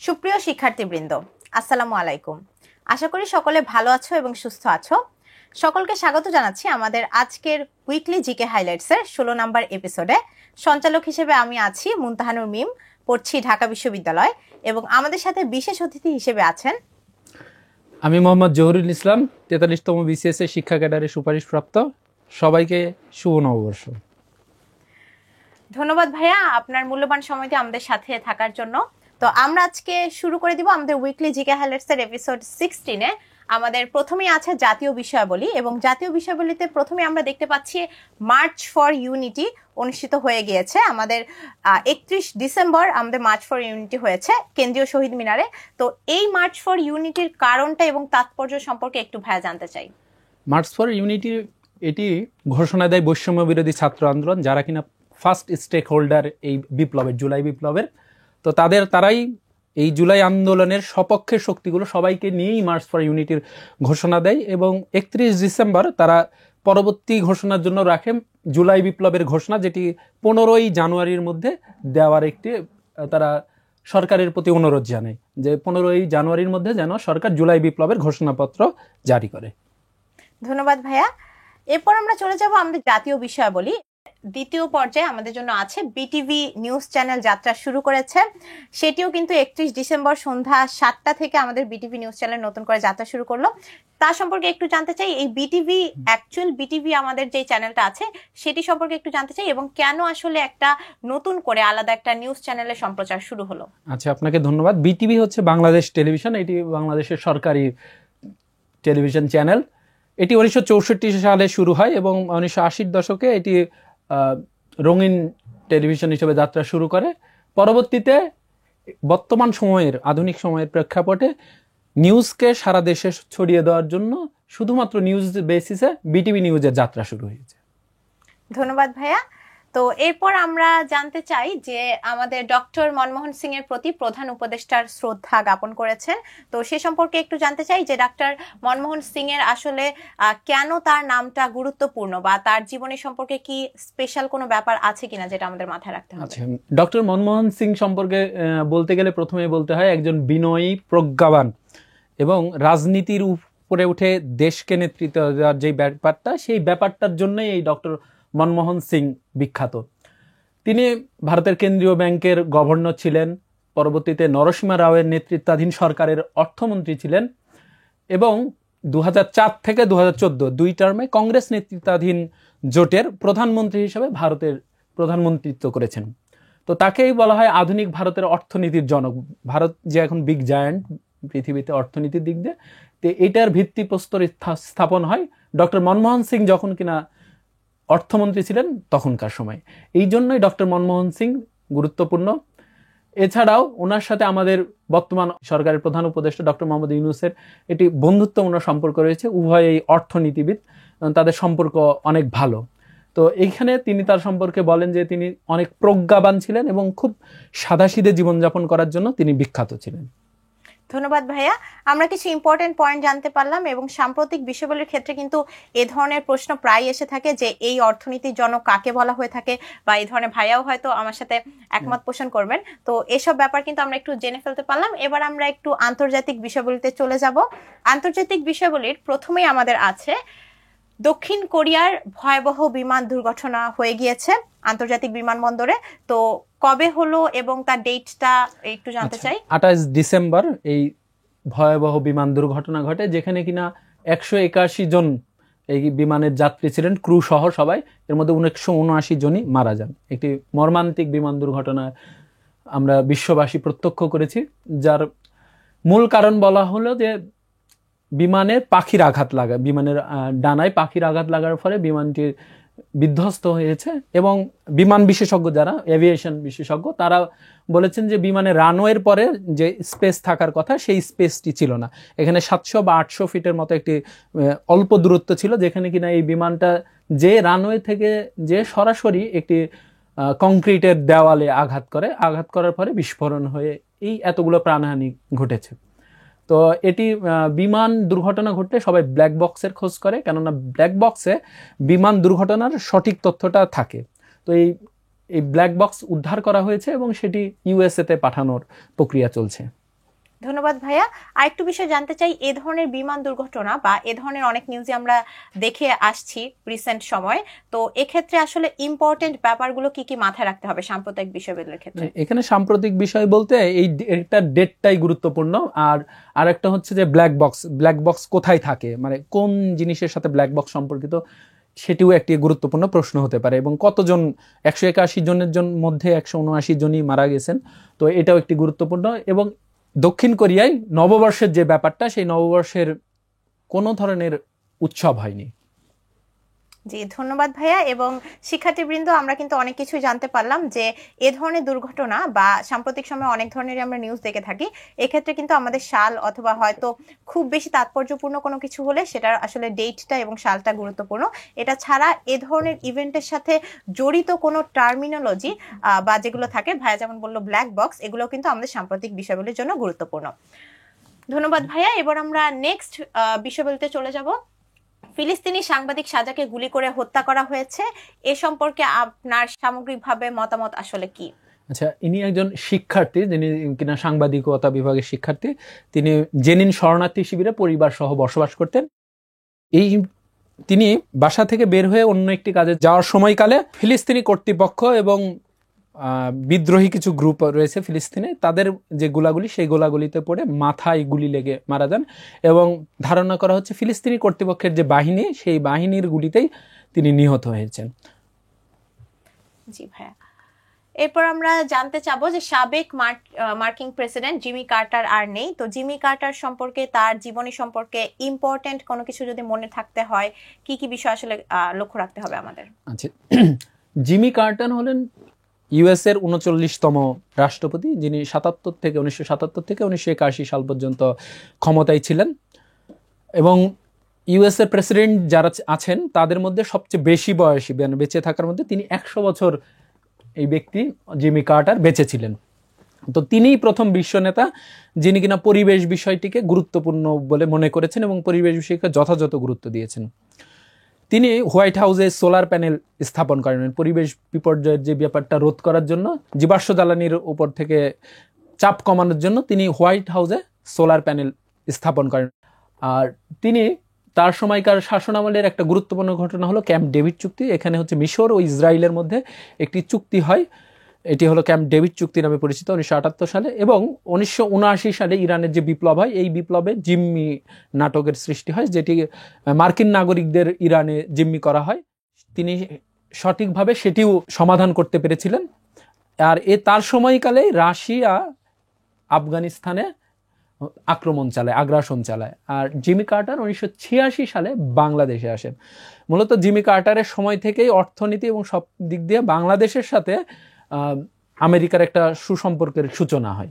সুপ্রিয় শিক্ষার্থীবৃন্দ, আসসালামু আলাইকুম। আশা করি সকলে ভালো আছো এবং সুস্থ আছো। সকলকে স্বাগত জানাচ্ছি আমাদের আজকের উইকলি জিকে হাইলাইটসের 16 নম্বর এপিসোডে। সঞ্চালক হিসেবে আমি আছি মুনতাহানুর মিম, পড়ছি ঢাকা বিশ্ববিদ্যালয়, এবং আমাদের সাথে বিশেষ অতিথি হিসেবে আছেন আমি মোহাম্মদ জহুরুল ইসলাম, 43তম বিসিএস এর শিক্ষা ক্যাডারে সুপারিশপ্রাপ্ত। সবাইকে শুভ নববর্ষ। ধন্যবাদ ভাইয়া আপনার মূল্যবান সময়টি আমাদের সাথে থাকার জন্য। তো আমরা আজকে শুরু করে দিব আমাদের উইকলি জিকে হাইলাইটসের এপিসোড 16-এ। আমাদের প্রথমেই আছে জাতীয় বিষয়াবলী, এবং জাতীয় বিষয়াবলীতে প্রথমে আমরা দেখতে পাচ্ছি মার্চ ফর ইউনিটি অনুষ্ঠিত হয়ে গিয়েছে। আমাদের 31 ডিসেম্বর আমাদের মার্চ ফর ইউনিটি হয়েছে কেন্দ্রীয় শহীদ মিনারে। তো এই মার্চ ফর ইউনিটির কারণটা এবং তাৎপর্য সম্পর্কে একটু ভাইয়া জানতে চাই। মার্চ ফর ইউনিটি এটি ঘোষণা দেয় বৈষম্য বিরোধী ছাত্র আন্দোলন, যারা কিনা ফার্স্ট স্টেক হোল্ডার এই বিপ্লবের, জুলাই বিপ্লবের। তো তারাই এই জুলাই আন্দোলনের সপক্ষের শক্তিগুলো সবাইকে নিয়েই মার্চ ফর ইউনিটির ঘোষণা দেয়, এবং 31 ডিসেম্বর তারা পরবর্তী ঘোষণার জন্য রাখে জুলাই বিপ্লবের ঘোষণা, যেটি 15ই জানুয়ারির মধ্যে দেওয়ার একটি তারা সরকারের প্রতি অনুরোধ জানায় যে 15ই জানুয়ারির মধ্যে যেন সরকার জুলাই বিপ্লবের ঘোষণাপত্র জারি করে। ধন্যবাদ ভাইয়া। এরপর আমরা চলে যাব আমাদের জাতীয় বিষয়াবলী। দ্বিতীয় পর্যায়ে আমাদের জন্য আছে বিটিভি নিউজ চ্যানেল যাত্রা শুরু করেছে। সেটিও কিন্তু 31 ডিসেম্বর সন্ধ্যা 7টা থেকে আমাদের বিটিভি নিউজ চ্যানেল নতুন করে যাত্রা শুরু করলো। তার সম্পর্কে একটু জানতে চাই, এই বিটিভি আমাদের যে চ্যানেলটা আছে সেটি সম্পর্কে একটু জানতে চাই, এবং কেন আসলে একটা নতুন করে আলাদা একটা নিউজ চ্যানেলের সম্প্রচার শুরু হলো। আচ্ছা, আপনাকে ধন্যবাদ। বিটিভি হচ্ছে বাংলাদেশ টেলিভিশন, এটি বাংলাদেশের সরকারি টেলিভিশন চ্যানেল। এটি 1964 সালে শুরু হয় এবং 1980-র দশকে এটি রঙিন টেলিভিশন হিসেবে যাত্রা শুরু করে। পরবর্তীতে বর্তমান সময়ের, আধুনিক সময়ের প্রেক্ষাপটে নিউজকে সারা দেশে ছড়িয়ে দেওয়ার জন্য শুধুমাত্র নিউজ বেসিসে বিটিভি নিউজের যাত্রা শুরু হয়েছে। ধন্যবাদ ভাইয়া। তো এরপর আমরা জানতে চাই যে আমাদের ডক্টর মনমোহন সিং এর প্রতি প্রধান উপদেষ্টার শ্রদ্ধা জ্ঞাপন করেছেন। তো সে সম্পর্কে একটু জানতে চাই যে ডক্টর মনমোহন সিং এর আসলে কেন তার নামটা গুরুত্বপূর্ণ, বা তার জীবনী সম্পর্কে কি স্পেশাল কোনো ব্যাপার আছে কিনা যেটা আমাদের মাথায় রাখতে হবে। আচ্ছা, ডক্টর মনমোহন সিং সম্পর্কে বলতে গেলে প্রথমে বলতে হয় একজন বিনয়ী, প্রজ্ঞাবান এবং রাজনীতির উপরে উঠে দেশকে নেতৃত্ব দেওয়ার যে ব্যাপারটা, সেই ব্যাপারটার জন্যই এই ডক্টর মনমোহন সিং বিখ্যাত। তিনি ভারতের কেন্দ্রীয় ব্যাংকের গভর্নর ছিলেন, পরবর্তীতে নরসিমা রাওয়ের নেতৃত্বাধীন সরকারের অর্থমন্ত্রী ছিলেন, এবং 2004 থেকে 2014 দুই টার্মে কংগ্রেস নেতৃত্বাধীন জোটের প্রধানমন্ত্রী হিসেবে ভারতের প্রধানমন্ত্রিত্ব করেছেন। তো তাকেই বলা হয় আধুনিক ভারতের অর্থনীতির জনক। ভারত যে এখন বিগ জায়ান্ট পৃথিবীতে অর্থনীতির দিক দিয়ে, তো এটার ভিত্তিপ্রস্তর স্থাপন হয় ডক্টর মনমোহন সিং যখন কিনা অর্থমন্ত্রী ছিলেন তখনকার সময়। এই জন্যই ডক্টর মনমোহন সিং গুরুত্বপূর্ণ। এছাড়াও ওনার সাথে আমাদের বর্তমান সরকারের প্রধান উপদেষ্টা ডক্টর মোহাম্মদ ইউনূসের এটি বন্ধুত্বপূর্ণ সম্পর্ক রয়েছে। উভয়ই অর্থনীতিবিদ, তাদের সম্পর্ক অনেক ভালো। তো এইখানে তিনি তার সম্পর্কে বলেন যে তিনি অনেক প্রজ্ঞাবান ছিলেন এবং খুব সাদাসিধে জীবনযাপন করার জন্য তিনি বিখ্যাত ছিলেন। ধন্যবাদ ভাইয়া। আমরা কিছু ইম্পর্টেন্ট পয়েন্ট জানতে পারলাম, এবং সাম্প্রতিক বিষয়াবলীর ক্ষেত্রে কিন্তু এ ধরনের প্রশ্ন প্রায় এসে থাকে যে এই অর্থনীতির জনক কাকে বলা হয়ে থাকে, বা এই ধরনের ভাইয়াও হয়তো আমার সাথে একমত পোষণ করবেন। তো এসব ব্যাপার কিন্তু আমরা একটু জেনে ফেলতে পারলাম। এবার আমরা একটু আন্তর্জাতিক বিষয়াবলীতে চলে যাব। আন্তর্জাতিক বিষয়াবলীর প্রথমেই আমাদের আছে দক্ষিণ কোরিয়ার ভয়াবহ বিমান দুর্ঘটনা হয়ে গিয়েছে আন্তর্জাতিক বিমানবন্দরে। তো কবে হলো এবং তার ডেটটা একটু জানতে চাই। 28 ডিসেম্বর এই ভয়াবহ বিমান দুর্ঘটনা ঘটে, যেখানে কিনা 181 জন এই বিমানের যাত্রী ছিলেন, ক্রু সহ সবাই। এর মধ্যে 179 জনই মারা যান। একটি মর্মান্তিক বিমান দুর্ঘটনা আমরা বিশ্ববাসী প্রত্যক্ষ করেছি, যার মূল কারণ বলা হলো যে বিমানের পাখির আঘাত লাগা, বিমানের ডানায় পাখির আঘাত লাগার ফলে বিমানটি বিধ্বস্ত হয়েছে। এবং বিমান বিশেষজ্ঞ, যারা এভিয়েশন বিশেষজ্ঞ, তারা বলেছেন যে বিমানের রানওয়ের পরে যে স্পেস থাকার কথা সেই স্পেসটি ছিল না। এখানে 700 বা 800 ফিটের মতো একটি অল্প দূরত্ব ছিল, যেখানে কিনা এই বিমানটা যে রানওয়ে থেকে যে সরাসরি একটি কংক্রিটের দেওয়ালে আঘাত করার পরে বিস্ফোরণ হয়ে এই এতগুলো প্রাণহানি ঘটেছে। তো এটি বিমান দুর্ঘটনা ঘটলে সবাই ব্ল্যাক বক্সের খোঁজ করে, কেননা ব্ল্যাক বক্সে বিমান দুর্ঘটনার সঠিক তথ্যটা থাকে। তো এই ব্ল্যাক বক্স উদ্ধার করা হয়েছে এবং সেটি ইউএসএ তে পাঠানোর প্রক্রিয়া চলছে। ধন্যবাদ ভাইয়া। আরেকটু বিষয় জানতে চাই, এ ধরনের বিমান দুর্ঘটনা বা এ ধরনের অনেক নিউজে আমরা দেখে আসছি রিসেন্ট সময়, তো এক্ষেত্রে আসলে ইম্পর্টেন্ট ব্যাপারগুলো কি কি মাথায় রাখতে হবে সাম্প্রদায়িক বিষয়গুলোর ক্ষেত্রে? এখানে সাম্প্রতিক বিষয় বলতে এটা ডেটটাই গুরুত্বপূর্ণ। আর একটা হচ্ছে যে ব্ল্যাক বক্স কোথায় থাকে, মানে কোন জিনিসের সাথে ব্ল্যাক বক্স সম্পর্কিত, সেটিও একটি গুরুত্বপূর্ণ প্রশ্ন হতে পারে। এবং কতজন, 181 জনের মধ্যে 179 জনই মারা গেছেন, তো এটাও একটি গুরুত্বপূর্ণ। এবং দক্ষিণ কোরিয়ায় নববর্ষের যে ব্যাপারটা, সেই নববর্ষের কোনো ধরনের উৎসব হয়নি। জি ধন্যবাদ ভাইয়া। এবং শিক্ষার্থীবৃন্দ, আমরা কিন্তু অনেক কিছু জানতে পারলাম যে এ ধরনের দুর্ঘটনা বা সাম্প্রতিক সময়ে অনেক ধরনের আমরা নিউজ দেখে থাকি, এক্ষেত্রে কিন্তু আমাদের সাল অথবা হয়তো খুব বেশি তাৎপর্যপূর্ণ কোনো কিছু হলে সেটার আসলে ডেটটা এবং সালটা গুরুত্বপূর্ণ। এটা ছাড়া এ ধরনের ইভেন্টের সাথে জড়িত কোনো টার্মিনোলজি বা যেগুলো থাকে, ভাইয়া যেমন বললো ব্ল্যাক বক্স, এগুলো কিন্তু আমাদের সাম্প্রতিক বিষয়গুলির জন্য গুরুত্বপূর্ণ। ধন্যবাদ ভাইয়া। এবার আমরা নেক্সট বিষয়বলিতে চলে যাব। ফিলিস্তিনি সাংবাদিক সাজাকে গুলি করে হত্যা করা হয়েছে, এ সম্পর্কে আপনার সামগ্রিকভাবে মতামত আসলে কি? আচ্ছা, ইনি একজন শিক্ষার্থী, যিনি কিনা সাংবাদিকতা বিভাগের শিক্ষার্থী। তিনি জেনিন শরণার্থী শিবিরে পরিবার সহ বসবাস করতেন। তিনি বাসা থেকে বের হয়ে অন্য একটি কাজে যাওয়ার সময়কালে ফিলিস্তিনি কর্তৃপক্ষ এবং বিদ্রোহী কিছু গ্রুপ রয়েছে ফিলিস্তিনে, তাদের যে গোলাগুলি, সেই গোলাগুলিতে পড়ে মাথায় গুলি লেগে মারা যান। এবং ধারণা করা হচ্ছে ফিলিস্তিনি কর্তৃপক্ষের যে বাহিনী, সেই বাহিনীর গুলিতেই তিনি নিহত হয়েছেন। জি ভাইয়া। এরপর আমরা জানতে চাবো যে সাবেক মার্কিন প্রেসিডেন্ট জিমি কার্টার আর নেই, তো জিমি কার্টার সম্পর্কে, তার জীবনী সম্পর্কে ইম্পর্টেন্ট কোনো কিছু যদি মনে থাকতে হয়, কি কি বিষয় আসলে লক্ষ্য রাখতে হবে আমাদের? আচ্ছা, জিমি কার্টার হলেন ইউএস এর 39তম রাষ্ট্রপতি, যিনি 1977 থেকে 1981 সাল পর্যন্ত ক্ষমতায় ছিলেন। এবং ইউএস এর প্রেসিডেন্ট যারা আছেন তাদের মধ্যে সবচেয়ে বেশি বয়সী, বেঁচে থাকার মধ্যে তিনি 100 বছর এই ব্যক্তি জিমি কার্টার বেঁচে ছিলেন। তো তিনিই প্রথম বিশ্ব নেতা যিনি কিনা পরিবেশ বিষয়টিকে গুরুত্বপূর্ণ বলে মনে করেছেন এবং পরিবেশ বিষয়কে যথাযথ গুরুত্ব দিয়েছেন। তিনি হোয়াইট হাউসে সোলার প্যানেল স্থাপন করেন, পরিবেশ বিপর্যয়ের যে ব্যাপারটা রোধ করার জন্য, জীবাশ্ম জ্বালানির উপর থেকে চাপ কমানোর জন্য তিনি হোয়াইট হাউসে সোলার প্যানেল স্থাপন করেন। আর তিনি তার সময়কার শাসনামলের একটা গুরুত্বপূর্ণ ঘটনা হলো ক্যাম্প ডেভিড চুক্তি। এখানে হচ্ছে মিশর ও ইসরায়েলের মধ্যে একটি চুক্তি হয়, এটি হলো ক্যাম্প ডেভিড চুক্তি নামে পরিচিত 1978 সালে। এবং 1979 সালে ইরানের যে বিপ্লব হয়, এই বিপ্লবে জিম্মি নাটকের সৃষ্টি হয়, যেটি মার্কিন নাগরিকদের ইরানে জিম্মি করা হয়। তিনি সঠিকভাবে সেটিও সমাধান করতে পেরেছিলেন। আর তার সময়কালে রাশিয়া আফগানিস্তানে আগ্রাসন চালায়। আর জিমি কার্টার 1986 সালে বাংলাদেশে আসেন। মূলত জিমি কার্টারের সময় থেকেই অর্থনীতি এবং সব দিক দিয়ে বাংলাদেশের সাথে আমেরিকার একটা সুসম্পর্কের সূচনা হয়।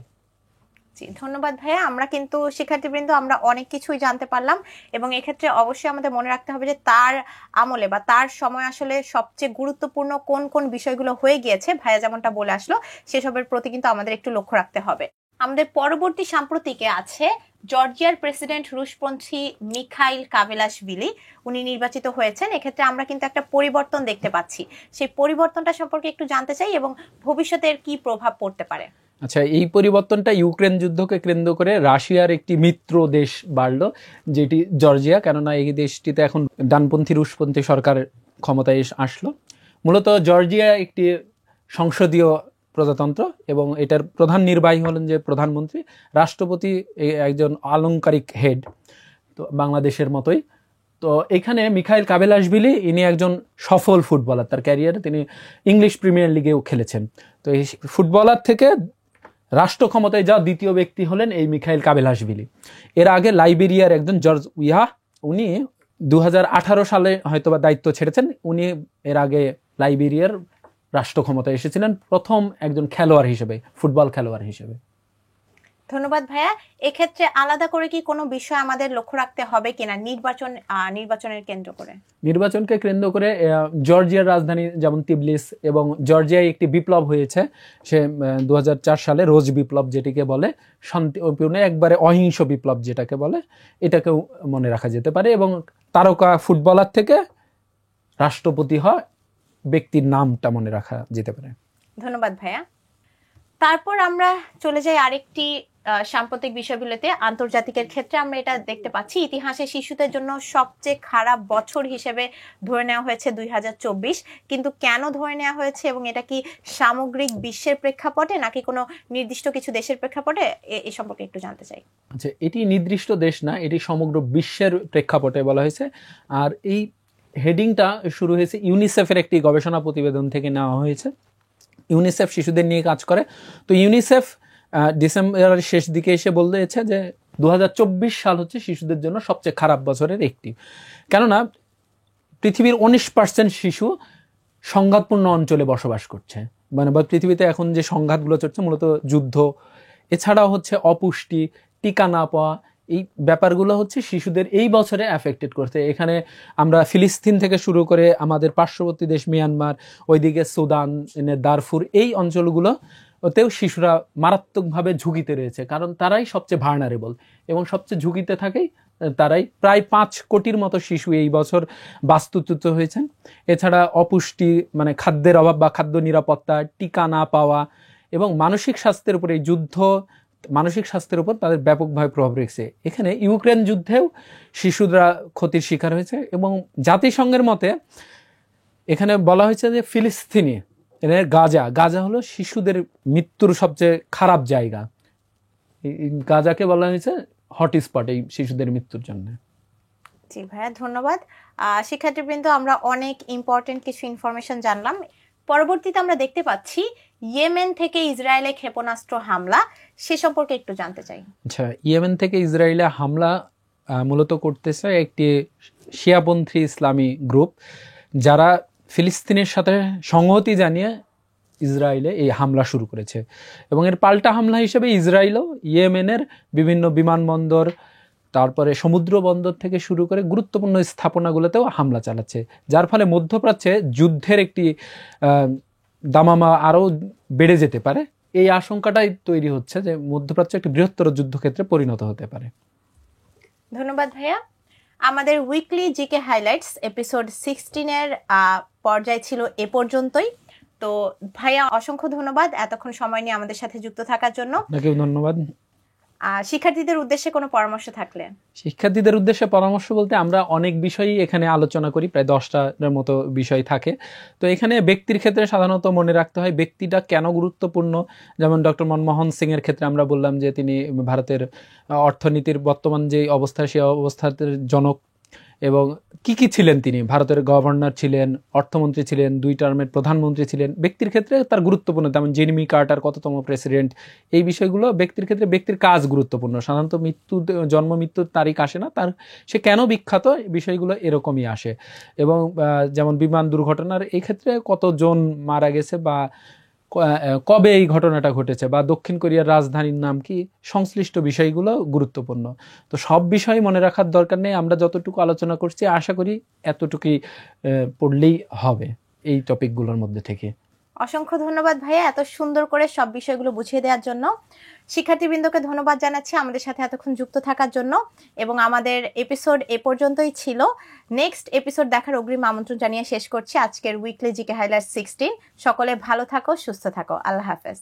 জি ধন্যবাদ ভাইয়া। আমরা কিন্তু শিক্ষার্থীবৃন্দ, আমরা অনেক কিছুই জানতে পারলাম এবং এক্ষেত্রে অবশ্যই আমাদের মনে রাখতে হবে যে তার আমলে বা তার সময় আসলে সবচেয়ে গুরুত্বপূর্ণ কোন কোন বিষয়গুলো হয়ে গিয়েছে, ভাইয়া যেমনটা বলে আসলো, সেসবের প্রতি কিন্তু আমাদের একটু লক্ষ্য রাখতে হবে। আমাদের পরবর্তী সাম্প্রতিকে আছে জর্জিয়ার প্রেসিডেন্ট রুশপন্থী মিখাইল কাভেলাশভিলি, উনি নির্বাচিত হয়েছেন। এক্ষেত্রে আমরা কিন্তু একটা পরিবর্তন দেখতে পাচ্ছি, সেই পরিবর্তনটা সম্পর্কে একটু জানতে চাই এবং ভবিষ্যতের কি প্রভাব পড়তে পারে। আচ্ছা, এই পরিবর্তনটা ইউক্রেন যুদ্ধকে কেন্দ্র করে রাশিয়ার একটি মিত্র দেশ বাড়লো, যেটি জর্জিয়া। কেননা এই দেশটিতে এখন ডানপন্থী রুশপন্থী সরকার ক্ষমতায় আসলো। মূলত জর্জিয়া একটি সংসদীয় প্রজাতন্ত্র এবং এটার প্রধান নির্বাহী হলেন যে প্রধানমন্ত্রী, রাষ্ট্রপতি একজন আলংকারিক হেড, তো বাংলাদেশের মতোই। তো এখানে মিখাইল কাভেলাশভিলি, ইনি একজন সফল ফুটবলার। তার ক্যারিয়ারে তিনি ইংলিশ প্রিমিয়ার লিগেও খেলেছেন। তো এই ফুটবলার থেকে রাষ্ট্র ক্ষমতায় যাওয়া দ্বিতীয় ব্যক্তি হলেন এই মিখাইল কাভেলাশভিলি। এর আগে লাইবেরিয়ার একজন জর্জ উইহা, উনি 2018 সালে হয়তোবা দায়িত্ব ছেড়েছেন। উনি এর আগে লাইবেরিয়ার রাষ্ট্র ক্ষমতায় এসেছিলেন প্রথম একজন খেলোয়াড় হিসেবে, ফুটবল খেলোয়াড় হিসেবে। ধন্যবাদ ভাইয়া। এক্ষেত্রে আলাদা করে কি কোনো বিষয় আমাদের লক্ষ্য রাখতে হবে কিনা নির্বাচনের কেন্দ্র করে? নির্বাচনকে কেন্দ্র করে জর্জিয়ার রাজধানী যেমন তিবলিস, এবং জর্জিয়ায় একটি বিপ্লব হয়েছে, সে 2004 সালে রোজ বিপ্লব যেটিকে বলে, শান্তিপূর্ণ একবারে অহিংস বিপ্লব যেটাকে বলে, এটাকেও মনে রাখা যেতে পারে। এবং তারকা ফুটবলার থেকে রাষ্ট্রপতি হয় ব্যক্তির নামটা মনে রাখা যেতে পারে। ধন্যবাদ ভাইয়া। তারপর আমরা চলে যাই আরেকটি সাম্প্রতিক বিষয়গুলোতে। আন্তর্জাতিকের ক্ষেত্রে আমরা এটা দেখতে পাচ্ছি, ইতিহাসে শিশুদের জন্য সবচেয়ে খারাপ বছর হিসেবে ধরে নেওয়া হয়েছে 2024। কিন্তু কেন ধরে নেওয়া হয়েছে এবং এটা কি সামগ্রিক বিশ্বের প্রেক্ষাপটে নাকি কোনো নির্দিষ্ট কিছু দেশের প্রেক্ষাপটে, এই সম্পর্কে একটু জানতে চাই। আচ্ছা, এটি নির্দিষ্ট দেশ না, এটি সমগ্র বিশ্বের প্রেক্ষাপটে বলা হয়েছে। আর এই হেডিংটা শুরু হয়েছে ইউনিসেফের একটি গবেষণা প্রতিবেদন থেকে নেওয়া হয়েছে। ইউনিসেফ শিশুদের নিয়ে কাজ করে। তো ইউনিসেফ ডিসেম্বরের শেষ দিকে এসে বলেছে যে 2024 সাল হচ্ছে শিশুদের জন্য সবচেয়ে খারাপ বছরের একটি। কেননা পৃথিবীর 19% শিশু সংঘাতপূর্ণ অঞ্চলে বসবাস করছে। মানে বা পৃথিবীতে এখন যে সংঘাতগুলো চলছে মূলত যুদ্ধ, এছাড়াও হচ্ছে অপুষ্টি, টিকা না পাওয়া, এই ব্যাপারগুলো হচ্ছে শিশুদের এই বছরে অ্যাফেক্টেড করছে। এখানে আমরা ফিলিস্তিন থেকে শুরু করে আমাদের পার্শ্ববর্তী দেশ মিয়ানমার, ওইদিকে সুদান, দারফুর, এই অঞ্চলগুলো ওতেও শিশুরা মারাত্মকভাবে ঝুঁকিতে রয়েছে, কারণ তারাই সবচেয়ে ভার্নারেবল এবং সবচেয়ে ঝুঁকিতে থাকেই তারাই। প্রায় 5 কোটির মতো শিশু এই বছর বাস্তুচ্যুত হয়েছেন। এছাড়া অপুষ্টি, মানে খাদ্যের অভাব বা খাদ্য নিরাপত্তা, টিকা না পাওয়া এবং মানসিক স্বাস্থ্যের উপর, এই যুদ্ধ মানসিক স্বাস্থ্যের উপর তাদের ব্যাপকভাবে প্রভাব রেখেছে। এখানে ইউক্রেন যুদ্ধেও শিশুরা ক্ষতির শিকার হয়েছে এবং জাতিসংঘের মতে এখানে বলা হয়েছে যে ফিলিস্তিনি, গাজা হলো শিশুদের মৃত্যুর সবচেয়ে খারাপ জায়গা। গাজাকে বলা হয়েছে হটস্পট এই শিশুদের মৃত্যুর জন্য। জি ভাইয়া, ধন্যবাদ। শিক্ষার্থীবৃন্দ, আমরা অনেক ইম্পর্টেন্ট কিছু ইনফরমেশন জানলাম। পরবর্তীতে আমরা দেখতে পাচ্ছি ইয়েমেন থেকে ইসরায়েলে ক্ষেপণাস্ত্র হামলা, সে সম্পর্কে একটু জানতে চাই। আচ্ছা, ইয়েমেন থেকে ইসরায়েলে হামলা মূলত করতেছে একটি শিয়াপন্থী ইসলামী গ্রুপ, যারা ফিলিস্তিনের সাথে সংহতি জানিয়ে ইসরায়েলে এই হামলা শুরু করেছে। এবং এর পাল্টা হামলা হিসেবে ইসরায়েলও ইয়েমেনের বিভিন্ন বিমানবন্দর, তারপরে সমুদ্র বন্দর থেকে শুরু করে গুরুত্বপূর্ণ স্থাপনাগুলোতেও হামলা চালাচ্ছে, যার ফলে মধ্যপ্রাচ্যে যুদ্ধের একটি দামামা আরও বেড়ে যেতে পারে। এই আশঙ্কাটাই তৈরি হচ্ছে যে মধ্যপ্রাচ্য একটি বৃহত্তর যুদ্ধক্ষেত্রে পরিণত হতে পারে। ধন্যবাদ ভাইয়া। আমাদের উইকলি জিকে হাইলাইটস এপিসোড 16-এর পর্যায় ছিল এ পর্যন্তই। তো ভাইয়া, অসংখ্য ধন্যবাদ এতক্ষণ সময় নিয়ে আমাদের সাথে যুক্ত থাকার জন্য। আপনাকেও ধন্যবাদ। শিক্ষার্থীদের উদ্দেশ্যে কোনো পরামর্শ থাকলে? শিক্ষার্থীদের উদ্দেশ্যে পরামর্শ বলতে, আমরা অনেক বিষয়ই এখানে আলোচনা করি, প্রায় 10টার মতো বিষয় থাকে। তো এখানে ব্যক্তির ক্ষেত্রে সাধারণত মনে রাখতে হয় ব্যক্তিটা কেন গুরুত্বপূর্ণ। যেমন ডক্টর মনমোহন সিং এর ক্ষেত্রে আমরা বললাম যে তিনি ভারতের অর্থনীতির বর্তমান যে অবস্থা, সেই অবস্থার জনক, এবং কি ছিলেন তিনি। ভারতের গভর্নর ছিলেন, অর্থমন্ত্রী ছিলেন, 2 টার্মের প্রধানমন্ত্রী ছিলেন। ব্যক্তির ক্ষেত্রে তার গুরুত্বপূর্ণ, যেমন জিমি কার্টার কততম প্রেসিডেন্ট, এই বিষয়গুলো ব্যক্তির ক্ষেত্রে ব্যক্তির কাজ গুরুত্বপূর্ণ। সাধারণত জন্ম মৃত্যুর তারিখ আসে না, তার সে কেন বিখ্যাত, বিষয়গুলো এরকমই আসে। এবং যেমন বিমান দুর্ঘটনার এই ক্ষেত্রে কতজন মারা গেছে বা কবে এই ঘটনাটা ঘটেছে বা দক্ষিণ কোরিয়ার রাজধানীর নাম কি, সংশ্লিষ্ট বিষয়গুলো গুরুত্বপূর্ণ। তো সব বিষয় মনে রাখার দরকার নেই, আমরা যতটুকু আলোচনা করছি আশা করি এতটুকুই পড়লেই হবে এই টপিকগুলোর মধ্যে থেকে। অসংখ্য ধন্যবাদ ভাইয়া এত সুন্দর করে সব বিষয়গুলো বুঝিয়ে দেওয়ার জন্য। শিক্ষার্থীবৃন্দকে ধন্যবাদ জানাচ্ছি আমাদের সাথে এতক্ষণ যুক্ত থাকার জন্য। এবং আমাদের এপিসোড এ পর্যন্তই ছিল। নেক্সট এপিসোড দেখার অগ্রিম আমন্ত্রণ জানিয়ে শেষ করছি আজকের উইকলি জিকে হাইলাইটস 16। সকলে ভালো থাকো, সুস্থ থাকো। আল্লাহ হাফেজ।